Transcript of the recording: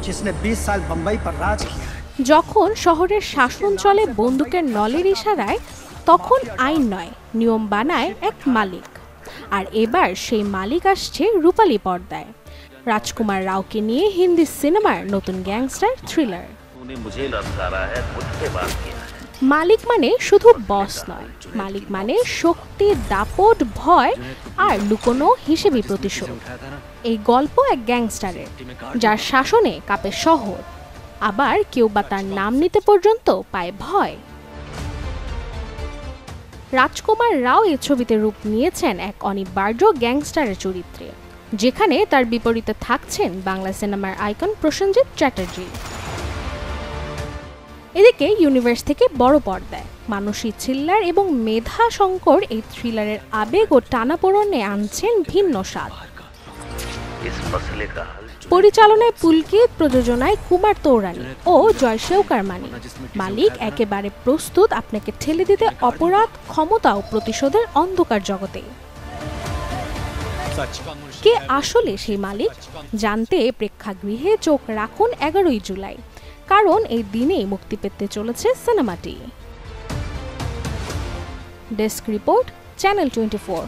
जिसने 20 साल बंबई पर राज किया। যখন শহরের শাসন চলে বন্দুকের নলের ইশারায়, তখন আইন নয়, নিয়ম বানায় এক মালিক। আর এবার সেই মালিক আসছে রূপালী পর্দায়। রাজকুমার রাওকে নিয়ে হিন্দি সিনেমার নতুন গ্যাংস্টার থ্রিলার। মালিক মানে শুধু বস নয়, মালিক মানে শক্তি, দাপট, ভয় আর লুকোনো হিসেবে প্রতিশোধ। এই গল্প এক গ্যাংস্টারের, যার শাসনে কাঁপে শহর, আবার কেউ বা তার নাম নিতে পর্যন্ত পায় ভয়। রাজকুমার রাও এই ছবিতে রূপ নিয়েছেন এক অনিবার্য গ্যাংস্টারের চরিত্রে, যেখানে তার বিপরীতে থাকছেন বাংলা সিনেমার আইকন প্রসেনজিৎ চ্যাটার্জি। এদিকে ইউনিভার্স থেকে বড় পর্দায় মানসী ছিল্লার এবং মেধা শঙ্কর এই থ্রিলারের আবেগ ও টানাপোড়েনে আনছেন ভিন্ন স্বাদ। পরিচালনায় পুলকিত, প্রযোজনায় কুমার তৌরানী ও জয় শেওকারমানি। মালিক একেবারে প্রস্তুত আপনাকে ঠেলে দিতে অপরাধ, ক্ষমতা ও প্রতিশোধের অন্ধকার জগতে। কে আসলে সেই মালিক জানতে প্রেক্ষাগৃহে চোখ রাখুন 11 জুলাই, কারণ এই দিনেই মুক্তি পেতে চলেছে সিনেমাটি। Desk report, channel 24।